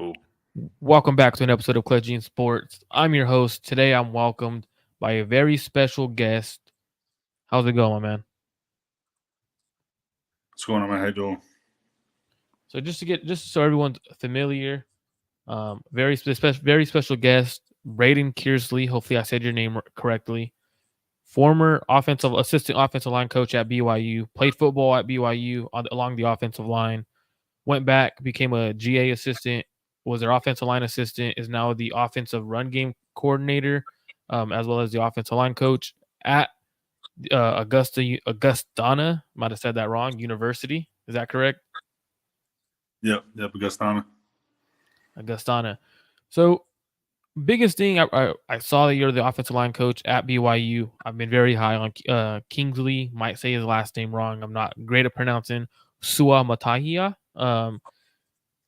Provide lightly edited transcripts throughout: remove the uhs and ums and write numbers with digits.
Cool. Welcome back to an episode of Clutching Sports. I'm your host. Today I'm welcomed by a very special guest. How's it going, man? What's going on, man? How you doing? So just so everyone's familiar, very special guest, Brayden Kearsley. Hopefully I said your name correctly. Former assistant offensive line coach at BYU, played football at BYU along the offensive line, went back, became a GA assistant, was their offensive line assistant, is now the offensive run game coordinator, as well as the offensive line coach at Augustana. Might have said that wrong. University, is that correct? Yep, Augustana. So, biggest thing I saw that you're the offensive line coach at BYU. I've been very high on Kingsley. Might say his last name wrong. I'm not great at pronouncing. Suamataia.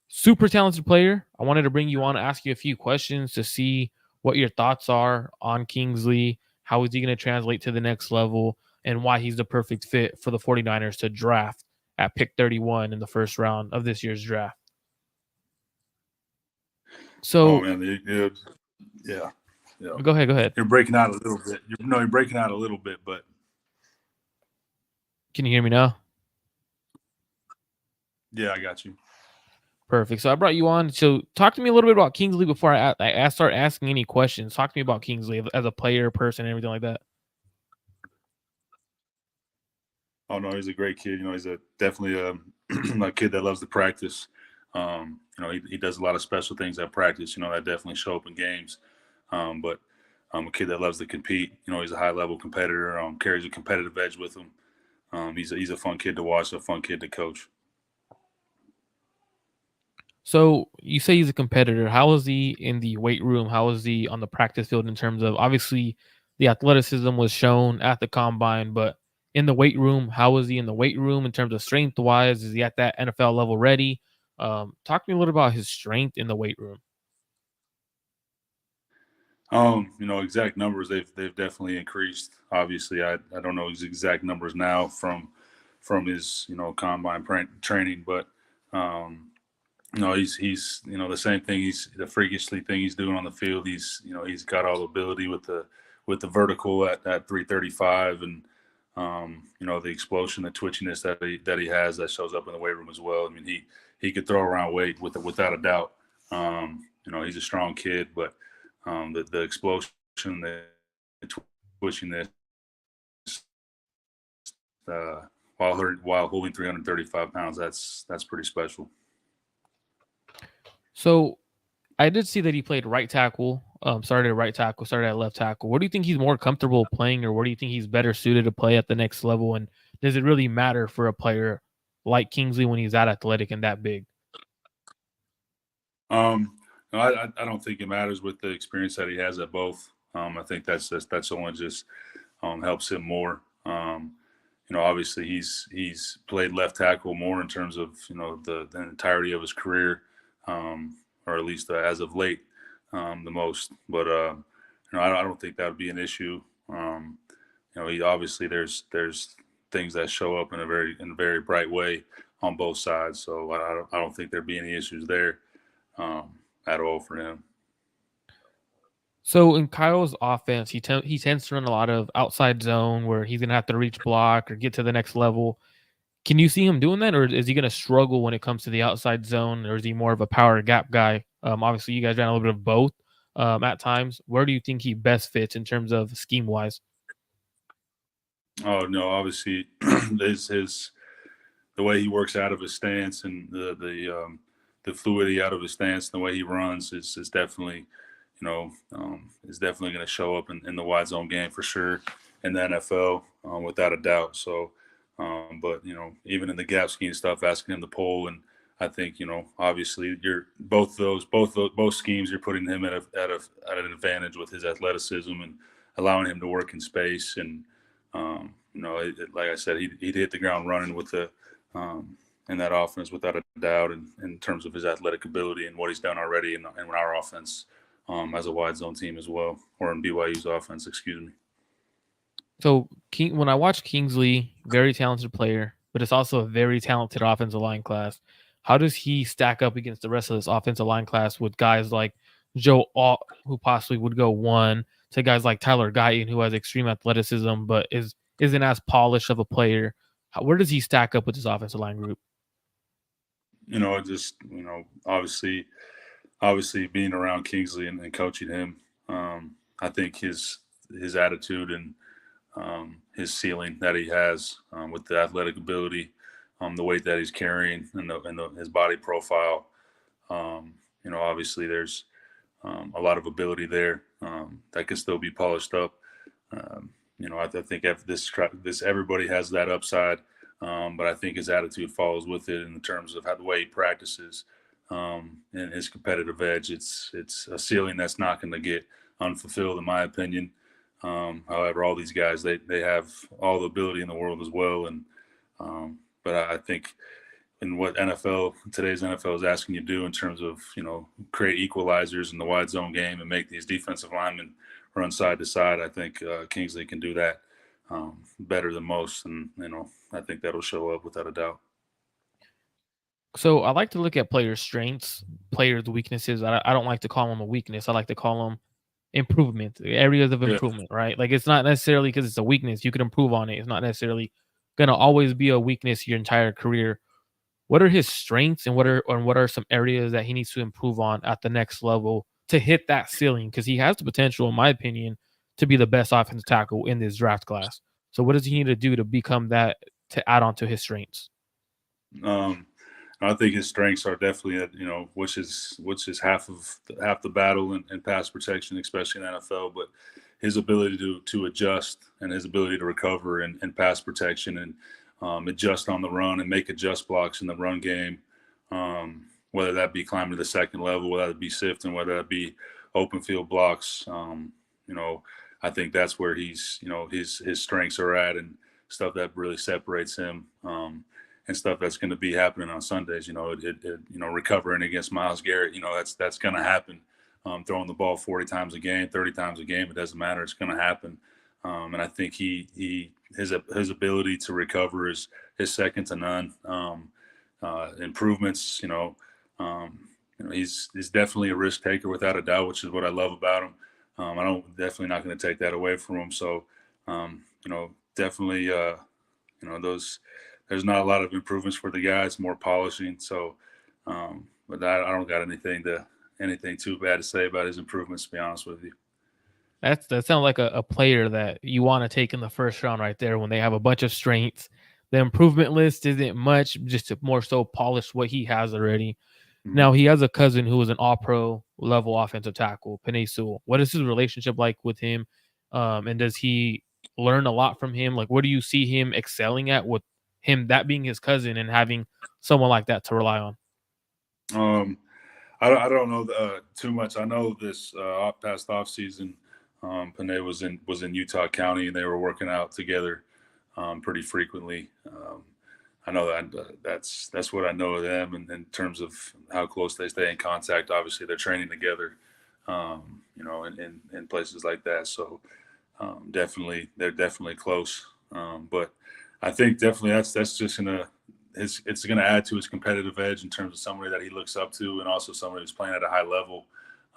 Super talented player. I wanted to bring you on and ask you a few questions to see what your thoughts are on Kingsley. How is he going to translate to the next level, and why he's the perfect fit for the 49ers to draft at pick 31 in the first round of this year's draft. So, man, yeah. Go ahead. You're breaking out a little bit. You're breaking out a little bit, but can you hear me now? Yeah, I got you. Perfect. So I brought you on. So talk to me a little bit about Kingsley before I start asking any questions. Talk to me about Kingsley as a player, person, and everything like that. Oh no, he's a great kid. He's definitely a kid that loves to practice. He does a lot of special things at practice. That definitely show up in games. But a kid that loves to compete. He's a high level competitor. Carries a competitive edge with him. He's a fun kid to watch. A fun kid to coach. So you say he's a competitor. How is he in the weight room? How is he on the practice field in terms of, obviously the athleticism was shown at the combine, but in the weight room, how is he in the weight room in terms of strength wise? Is he at that NFL level ready? Talk to me a little about his strength in the weight room. Exact numbers, they've definitely increased. Obviously, I don't know his exact numbers now from his combine training, but he's the same thing. He's the freakishly thing he's doing on the field. He's got all the ability with the vertical at 335, and the explosion, the twitchiness that he has that shows up in the weight room as well. I mean, he could throw around weight without a doubt. He's a strong kid, but the explosion, the twitchiness, while holding 335 pounds, that's pretty special. So I did see that he played right tackle, started at right tackle, started at left tackle. Where do you think he's more comfortable playing, or where do you think he's better suited to play at the next level? And does it really matter for a player like Kingsley when he's that athletic and that big? No, I don't think it matters with the experience that he has at both. I think that's only just helps him more. Obviously he's played left tackle more in terms of the entirety of his career. Or at least as of late, the most. But I don't think that would be an issue. He obviously there's things that show up in a very bright way on both sides. So I don't think there'd be any issues there at all for him. So in Kyle's offense, he tends to run a lot of outside zone where he's gonna have to reach block or get to the next level. Can you see him doing that, or is he going to struggle when it comes to the outside zone, or is he more of a power gap guy? Obviously, you guys ran a little bit of both at times. Where do you think he best fits in terms of scheme-wise? Oh, no, obviously, the way he works out of his stance and the fluidity out of his stance and the way he runs is definitely, is definitely going to show up in the wide zone game for sure in the NFL, without a doubt. So, but even in the gap scheme stuff, asking him to pull, and I think obviously you're both schemes, you're putting him at an advantage with his athleticism and allowing him to work in space. And like I said, he'd hit the ground running with the in that offense without a doubt, and in terms of his athletic ability and what he's done already in our offense as a wide zone team as well, or in BYU's offense, excuse me. So when I watch Kingsley, very talented player, but it's also a very talented offensive line class. how does he stack up against the rest of this offensive line class with guys like Joe Alt, who possibly would go one, to guys like Tyler Guyton, who has extreme athleticism but isn't as polished of a player? Where does he stack up with this offensive line group? Just obviously being around Kingsley and coaching him, I think his attitude and his ceiling that he has with the athletic ability, the weight that he's carrying, and his body profile. Obviously there's a lot of ability there that can still be polished up. I think this everybody has that upside, but I think his attitude follows with it in terms of how the way he practices and his competitive edge. It's a ceiling that's not going to get unfulfilled, in my opinion. However, all these guys, they have all the ability in the world as well. And but I think in what today's NFL is asking you to do in terms of, create equalizers in the wide zone game and make these defensive linemen run side to side, I think Kingsley can do that better than most. And, I think that'll show up without a doubt. So I like to look at players' strengths, players' weaknesses. I don't like to call them a weakness. I like to call them improvement, areas of improvement, right? Like, it's not necessarily because it's a weakness. You can improve on it. It's not necessarily going to always be a weakness your entire career. What are his strengths, and what are some areas that he needs to improve on at the next level to hit that ceiling? Because he has the potential, in my opinion, to be the best offensive tackle in this draft class. So what does he need to do to become that, to add on to his strengths? I think his strengths are definitely, which is half the battle in pass protection, especially in NFL. But his ability to adjust and his ability to recover in pass protection and adjust on the run and make adjust blocks in the run game, whether that be climbing to the second level, whether that be sifting, whether that be open field blocks. I think that's where his strengths are at, and stuff that really separates him. And stuff that's going to be happening on Sundays, recovering against Myles Garrett, that's going to happen. Throwing the ball 40 times a game, 30 times a game, it doesn't matter. It's going to happen. And I think his ability to recover is second to none. Improvements, he's definitely a risk taker without a doubt, which is what I love about him. Definitely not going to take that away from him. So, definitely, there's not a lot of improvements for the guy. It's more polishing. So, but I don't got anything too bad to say about his improvements, to be honest with you. That sounds like a player that you want to take in the first round right there, when they have a bunch of strengths. The improvement list isn't much, just to more so polish what he has already. Mm-hmm. Now, he has a cousin who is an all-pro level offensive tackle, Penei Sewell. What is his relationship like with him? And does he learn a lot from him? Like, what do you see him excelling at with him, that being his cousin, and having someone like that to rely on? I don't know too much. I know this past off season, Penei was in Utah County, and they were working out together pretty frequently. I know that's what I know of them, and in terms of how close they stay in contact. Obviously, they're training together, in places like that. So they're definitely close. But I think definitely that's just it's gonna add to his competitive edge in terms of somebody that he looks up to, and also somebody who's playing at a high level.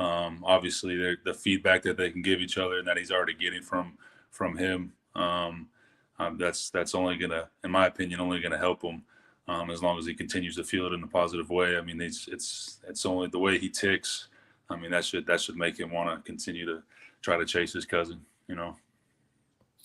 Obviously, the feedback that they can give each other and that he's already getting from him. That's only gonna, in my opinion, help him as long as he continues to feel it in a positive way. I mean, it's only the way he ticks. I mean, that should make him want to continue to try to chase his cousin.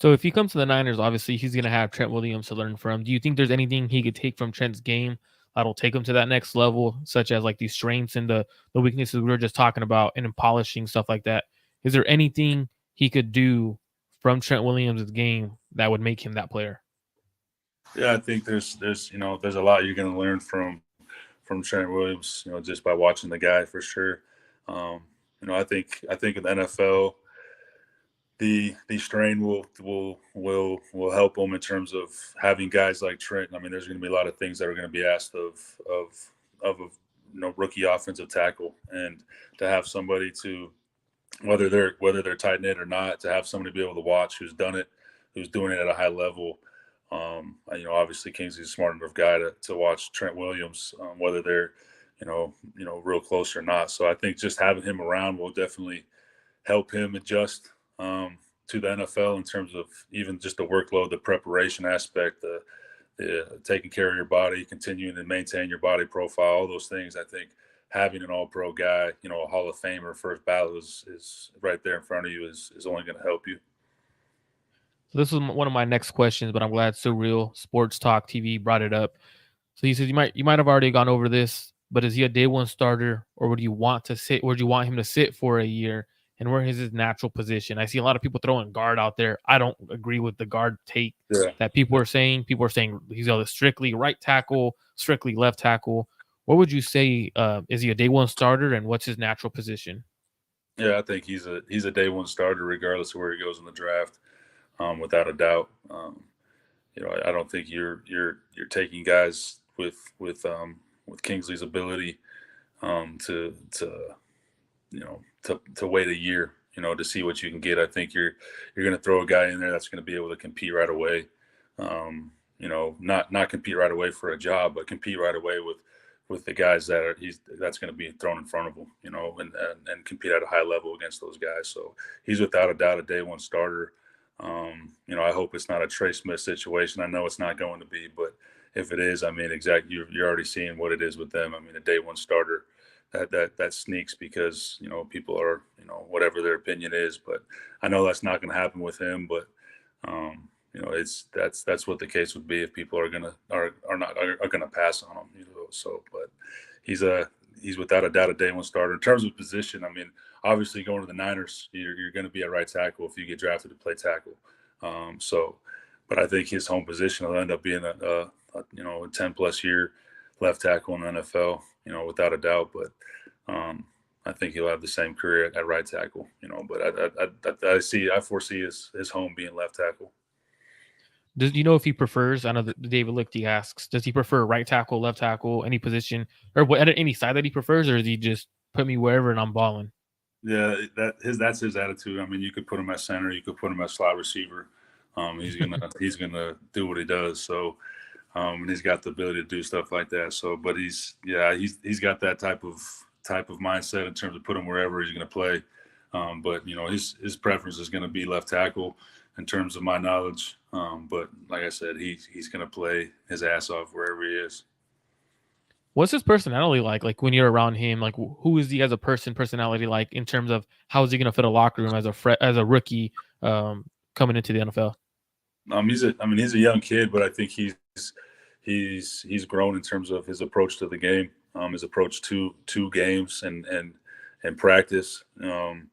So if he comes to the Niners, obviously he's going to have Trent Williams to learn from. Do you think there's anything he could take from Trent's game that'll take him to that next level, such as like these strengths and the weaknesses we were just talking about, and in polishing stuff like that? Is there anything he could do from Trent Williams' game that would make him that player? Yeah, I think there's a lot you're going to learn from Trent Williams, just by watching the guy, for sure. I think in the NFL, the strain will help them in terms of having guys like Trent. I mean, there's going to be a lot of things that are going to be asked of a rookie offensive tackle, and to have somebody to, whether they're tight knit or not, to have somebody be able to watch who's done it, who's doing it at a high level, Obviously Kingsley's a smart enough guy to watch Trent Williams, whether they're, real close or not. So I think just having him around will definitely help him adjust to the NFL in terms of even just the workload, the preparation aspect, the taking care of your body, continuing to maintain your body profile, all those things. I think having an all-pro guy, a Hall of Famer first ballot is right there in front of you is only going to help you. So this was one of my next questions, but I'm glad Surreal Sports Talk TV brought it up. So he says you might have already gone over this, but is he a day one starter, or would you want to sit? Would you want him to sit for a year? And where is his natural position? I see a lot of people throwing guard out there. I don't agree with the guard take Yeah. that people are saying. People are saying he's either strictly right tackle, strictly left tackle. What would you say? Is he a day one starter, and what's his natural position? Yeah, I think he's a day one starter regardless of where he goes in the draft, without a doubt. I don't think you're taking guys with Kingsley's ability to wait a year, to see what you can get. I think you're going to throw a guy in there that's going to be able to compete right away. Not compete right away for a job, but compete right away with the guys that's going to be thrown in front of him, and compete at a high level against those guys. So he's without a doubt a day one starter. I hope it's not a Trey Smith situation. I know it's not going to be, but if it is, I mean, exactly, you're already seeing what it is with them. I mean, a day one starter that sneaks because people are whatever their opinion is, but I know that's not going to happen with him. But that's what the case would be if people are gonna pass on him. So, but he's without a doubt a day one starter. In terms of position, I mean, obviously going to the Niners, you're going to be at right tackle if you get drafted to play tackle. But I think his home position will end up being a 10+ year left tackle in the NFL, without a doubt. But I think he'll have the same career at right tackle, But I foresee his home being left tackle. Does you know if he prefers? I know that David Lichty asks, does he prefer right tackle, left tackle, any position, or what any side that he prefers, or does he just put me wherever and I'm balling? Yeah, that's his attitude. I mean, you could put him at center, you could put him at slot receiver. He's gonna do what he does. So, and he's got the ability to do stuff like that. So, but he's got that type of mindset in terms of put him wherever he's gonna play. But his preference is gonna be left tackle in terms of my knowledge. But like I said, he's gonna play his ass off wherever he is. What's his personality like? Like when you're around him, like who is he as a personality like in terms of how is he going to fit a locker room as a rookie coming into the NFL? He's a young kid, but I think he's grown in terms of his approach to the game, his approach to games and practice, and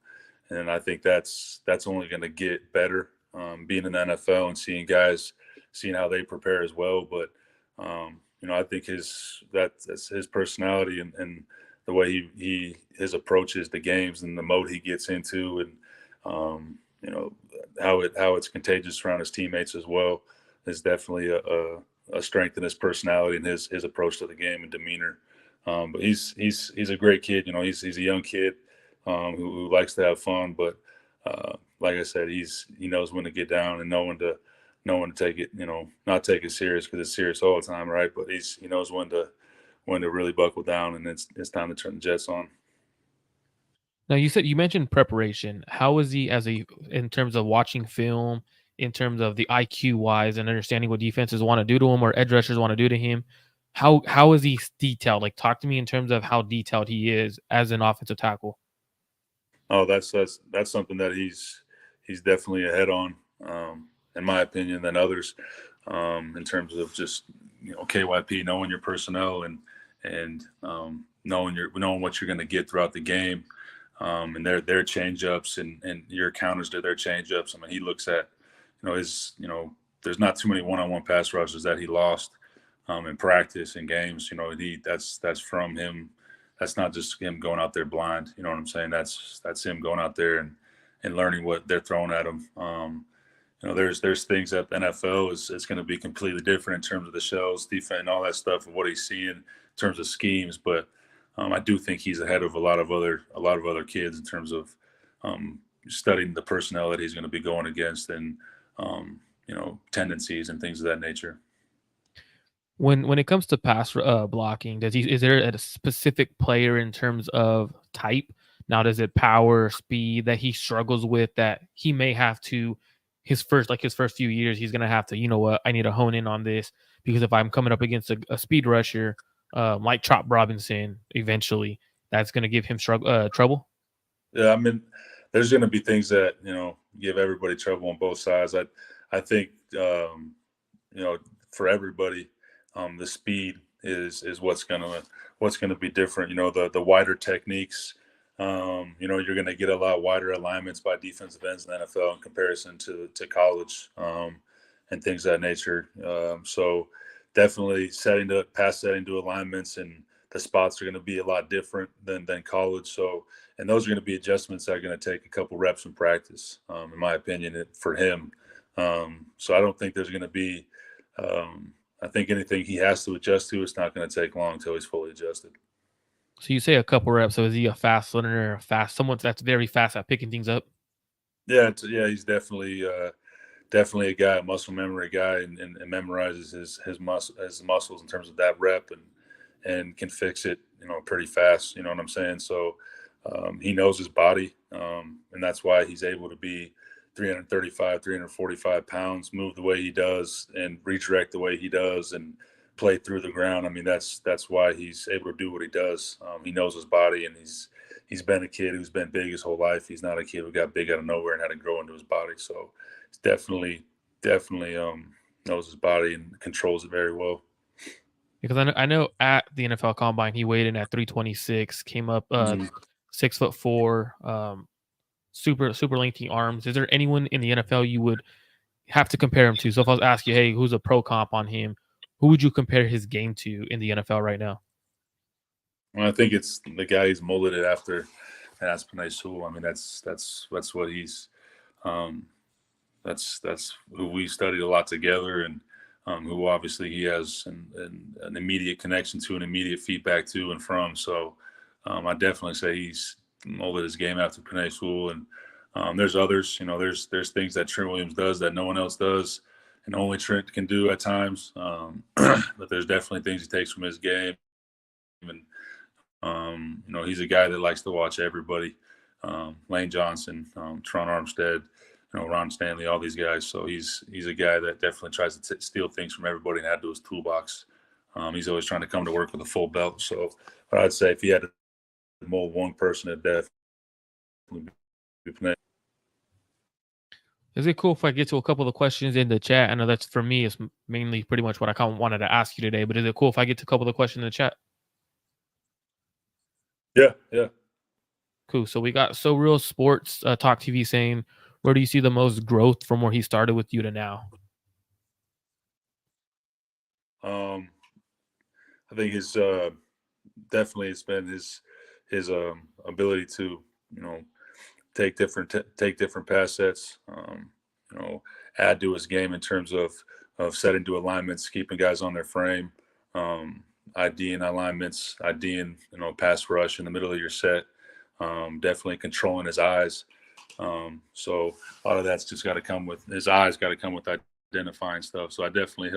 I think that's only going to get better, being in the NFL and seeing how they prepare as well. But I think that's his personality and the way his approaches the games and the mode he gets into, and how it's contagious around his teammates as well is definitely a strength in his personality and his approach to the game and demeanor. But he's a great kid. He's a young kid who likes to have fun. But like I said, he knows when to get down and know when to take it. Not take it serious because it's serious all the time, right? But he knows when to really buckle down, and it's time to turn the Jets on. Now you mentioned preparation. How is he in terms of watching film, in terms of the IQ wise and understanding what defenses want to do to him or edge rushers want to do to him? How is he detailed? Like talk to me in terms of how detailed he is as an offensive tackle. Oh, that's something that he's definitely ahead on, in my opinion, than others, in terms of just KYP, knowing your personnel and knowing what you're going to get throughout the game, and their change ups and your counters to their change ups. I mean, he looks at there's not too many one-on-one pass rushes that he lost in practice and games. That's from him. That's not just him going out there blind. You know what I'm saying? That's him going out there and learning what they're throwing at him. There's things that the NFL is going to be completely different in terms of the shells, defense, and all that stuff, and what he's seeing in terms of schemes. But I do think he's ahead of a lot of other kids in terms of studying the personnel that he's going to be going against, and tendencies and things of that nature. When it comes to pass blocking, is there a specific player in terms of type? Now, does it power, speed that he struggles with that he may have to his first few years, he's gonna have to, you know what, I need to hone in on this because if I'm coming up against a speed rusher like Chop Robinson, eventually that's gonna give him trouble. Yeah, I mean, there's going to be things that give everybody trouble on both sides. I think for everybody, the speed is what's gonna be different. The wider techniques. You're going to get a lot wider alignments by defensive ends in the NFL in comparison to college, and things of that nature. So definitely pass setting to alignments, and the spots are going to be a lot different than college. So, and those are going to be adjustments that are going to take a couple reps in practice, in my opinion, for him. So I don't think there's going to be. I think anything he has to adjust to, it's not going to take long until he's fully adjusted. So you say a couple reps. So is he a fast learner, someone that's very fast at picking things up? Yeah, he's definitely a guy, a muscle memory guy, and memorizes his muscles in terms of that rep, and can fix it, pretty fast. You know what I'm saying? So he knows his body, and that's why he's able to be 335, 345 pounds, move the way he does, and redirect the way he does, and play through the ground. I mean, that's why he's able to do what he does. He knows his body, and he's been a kid who's been big his whole life. He's not a kid who got big out of nowhere and had to grow into his body. So he's definitely knows his body and controls it very well. Because I know at the NFL Combine he weighed in at 326, came up Mhm. 6'4", super lengthy arms. Is there anyone in the NFL you would have to compare him to? So if I was to ask you, hey, who's a pro comp on him? Who would you compare his game to in the NFL right now? Well, I think it's the guy he's molded after, and that's Panay Sewell. I mean, that's what he's. Um, that's who we studied a lot together, and who obviously he has an immediate connection to, an immediate feedback to and from. So I definitely say he's molded his game after Panay Sewell, and there's others. There's things that Trent Williams does that no one else does, and only Trent can do at times. But there's definitely things he takes from his game, and he's a guy that likes to watch everybody. Lane Johnson, Tron Armstead, Ron Stanley, all these guys. So he's a guy that definitely tries to steal things from everybody and add to his toolbox. He's always trying to come to work with a full belt. So, but I'd say if he had to mold one person, it'd definitely be Panay. Is it cool if I get to a couple of the questions in the chat? I know that's for me. It's mainly pretty much what I kind of wanted to ask you today. But is it cool if I get to a couple of the questions in the chat? Yeah. Cool. So we got So Real Sports Talk TV saying, where do you see the most growth from where he started with you to now? I think his definitely it's been his ability to take different pass sets, add to his game in terms of setting to alignments, keeping guys on their frame, IDing alignments, IDing pass rush in the middle of your set, definitely controlling his eyes. So a lot of that's just got to come with his eyes, got to come with identifying stuff. So I definitely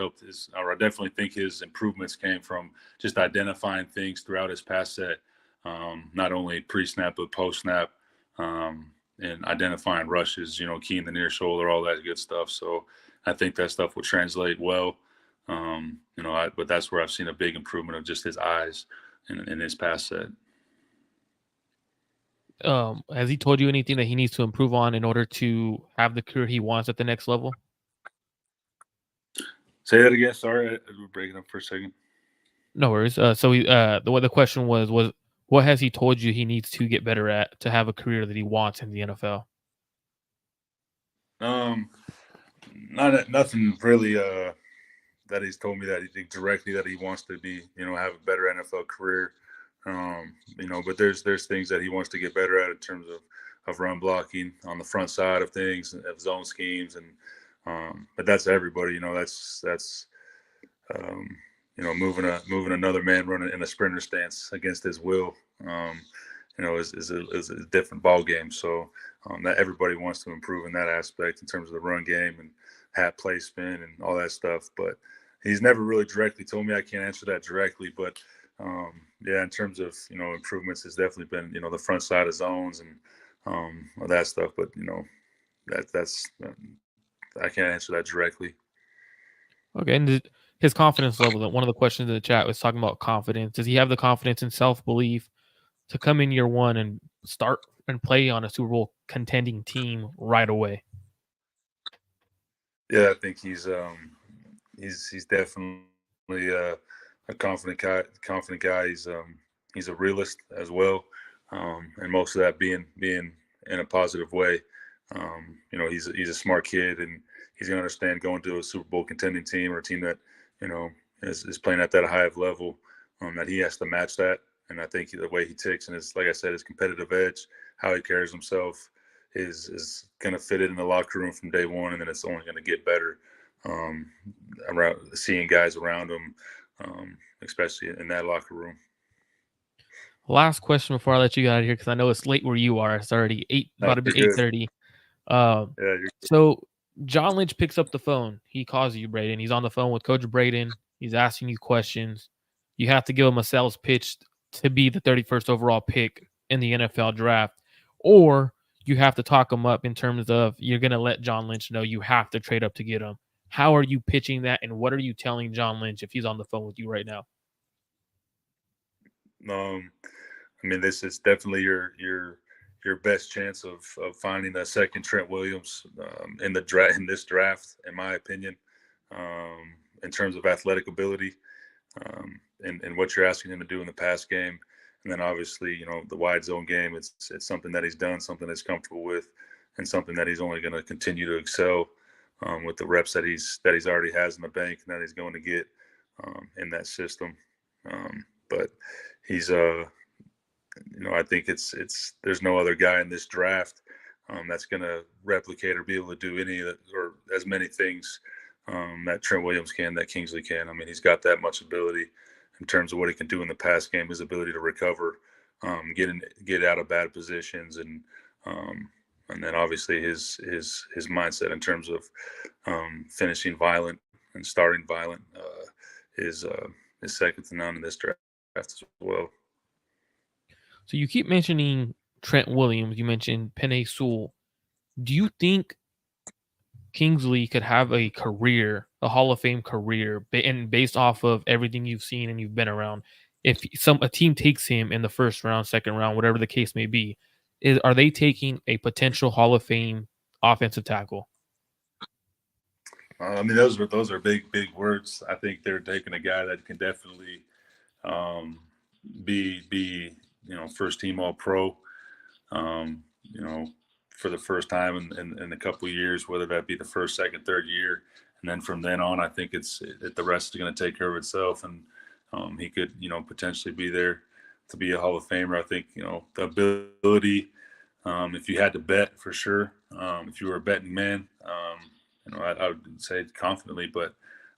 think his improvements came from just identifying things throughout his pass set, not only pre-snap but post-snap, and identifying rushes, keying the near shoulder, all that good stuff. So I think that stuff will translate well. But that's where I've seen a big improvement of just his eyes in his pass set. Has he told you anything that he needs to improve on in order to have the career he wants at the next level? Say that again. Sorry, we're breaking up for a second. No worries. The question was what has he told you he needs to get better at to have a career that he wants in the NFL? Nothing really that he's told me that he thinks directly that he wants to be, have a better NFL career. But there's things that he wants to get better at in terms of run blocking on the front side of things, of zone schemes, and but that's everybody. That's moving another man running in a sprinter stance against his will. is a different ball game. So that everybody wants to improve in that aspect in terms of the run game and hat placement and all that stuff. But he's never really directly told me. I can't answer that directly, but yeah, in terms of improvements, it's definitely been the front side of zones and all that stuff. But that's I can't answer that directly. Okay, and his confidence level. One of the questions in the chat was talking about confidence. Does he have the confidence and self belief to come in year one and start and play on a Super Bowl contending team right away? Yeah, I think he's definitely a confident guy. He's a realist as well, and most of that being in a positive way. He's a smart kid, and he's gonna understand going to a Super Bowl contending team or a team that is playing at that high of level, that he has to match that. And I think the way he ticks and his, like I said, his competitive edge, how he carries himself, is going to fit it in the locker room from day one, and then it's only going to get better around seeing guys around him, especially in that locker room. Last question before I let you get out of here, because I know it's late where you are. It's already about to be 8:30. Yeah, so John Lynch picks up the phone. He calls you, Brayden. He's on the phone with Coach Brayden. He's asking you questions. You have to give him a sales pitch to be the 31st overall pick in the NFL draft, or you have to talk him up in terms of you're going to let John Lynch know you have to trade up to get him. How are you pitching that, and what are you telling John Lynch if he's on the phone with you right now? I mean, this is definitely your best chance of finding a second Trent Williams in this draft, in my opinion, in terms of athletic ability, and what you're asking him to do in the pass game. And then obviously, the wide zone game, it's something that he's done, something that's comfortable with, and something that he's only going to continue to excel with the reps that he's already has in the bank and that he's going to get in that system. But he's I think it's there's no other guy in this draft that's going to replicate or be able to do any of or as many things that Trent Williams can, that Kingsley can. I mean, he's got that much ability in terms of what he can do in the pass game, his ability to recover, get out of bad positions, and then obviously his mindset in terms of finishing violent and starting violent is second to none in this draft as well. So you keep mentioning Trent Williams. You mentioned Penei Sewell. Do you think Kingsley could have a career, a Hall of Fame career, and based off of everything you've seen and you've been around, if a team takes him in the first round, second round, whatever the case may be, are they taking a potential Hall of Fame offensive tackle? I mean, those are big words. I think they're taking a guy that can definitely be first team All Pro. For the first time in a couple of years, whether that be the first, second, third year. And then from then on, I think the rest is going to take care of itself. And he could, potentially be there to be a Hall of Famer. I think, the ability, if you had to bet for sure, if you were a betting man, I would say confidently, but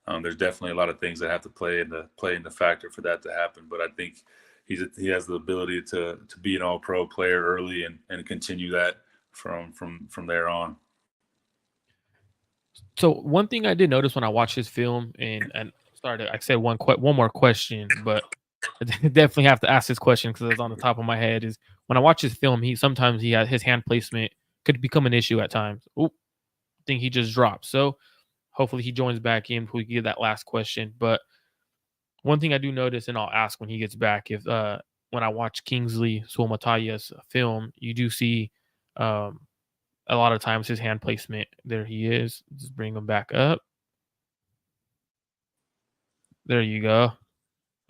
there's definitely a lot of things that have to play into factor for that to happen. But I think he has the ability to be an All-Pro player early and continue that from there on. So one thing I did notice when I watched his film, and sorry, I said one more question, but I definitely have to ask this question because it's on the top of my head. Is when I watch his film, sometimes his hand placement could become an issue at times. Oop, I think he just dropped. So hopefully he joins back in before we get that last question. But one thing I do notice, and I'll ask when he gets back, if when I watch Kingsley Suamataia's film, you do see a lot of times his hand placement. There he is. Just bring him back up. There you go.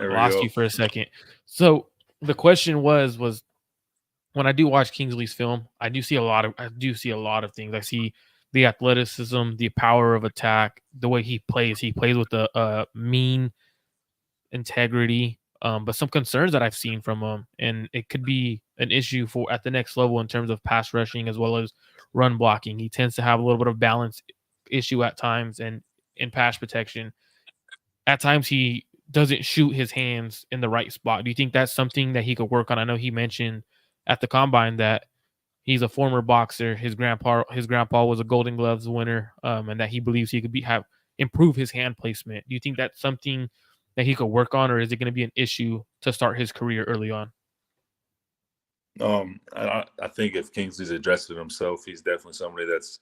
Lost you for a second. So the question was when I do watch Kingsley's film, I do see a lot of things. I see the athleticism, the power of attack, the way he plays. He plays with a mean integrity. But some concerns that I've seen from him, and it could be an issue for at the next level in terms of pass rushing as well as run blocking. He tends to have a little bit of balance issue at times, and in pass protection, at times he doesn't shoot his hands in the right spot. Do you think that's something that he could work on? I know he mentioned at the combine that he's a former boxer. His grandpa was a Golden Gloves winner, and that he believes he could improve his hand placement. Do you think that's something that he could work on, or is it going to be an issue to start his career early on? I think if Kingsley's addressed it himself, he's definitely somebody that's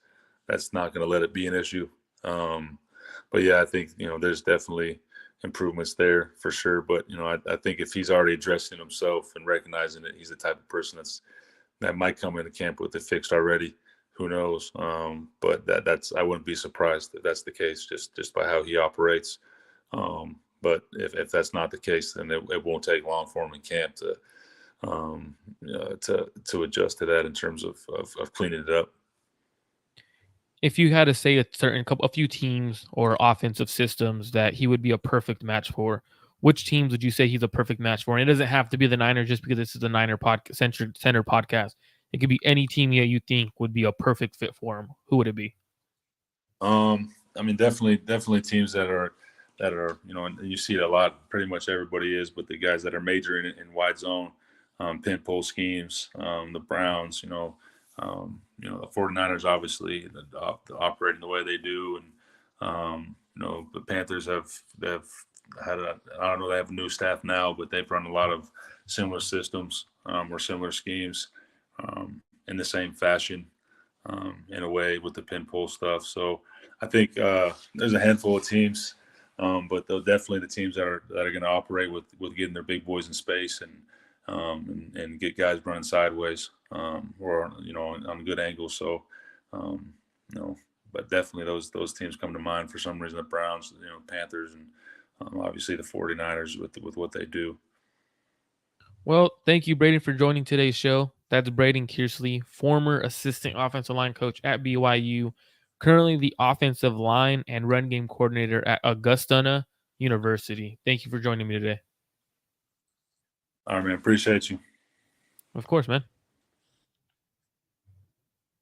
not going to let it be an issue. But yeah, I think there's definitely improvements there for sure. But I think if he's already addressing himself and recognizing that he's the type of person that might come into camp with it fixed already, who knows? But that's I wouldn't be surprised if that's the case, just by how he operates. But if that's not the case, then it won't take long for him in camp to adjust to that in terms of cleaning it up. If you had to say a few teams or offensive systems that he would be a perfect match for, which teams would you say he's a perfect match for? And it doesn't have to be the Niners just because this is a Niner center podcast. It could be any team that you think would be a perfect fit for him. Who would it be? I mean, definitely teams that are, and you see it a lot. Pretty much everybody is, but the guys that are majoring in wide zone, pin pull schemes, the Browns, the 49ers obviously operating the way they do, and the Panthers have had I don't know, they have a new staff now, but they've run a lot of similar systems or similar schemes in the same fashion in a way with the pin pull stuff. So I think there's a handful of teams, but they're definitely the teams that are going to operate with getting their big boys in space and get guys running sideways or on good angles. So but definitely those teams come to mind for some reason. The Browns, Panthers, and obviously the 49ers with what they do. Well, thank you, Brayden, for joining today's show. That's Brayden Kearsley, former assistant offensive line coach at BYU, currently the offensive line and run game coordinator at Augusta University. Thank you for joining me today. All right, man. Appreciate you. Of course, man.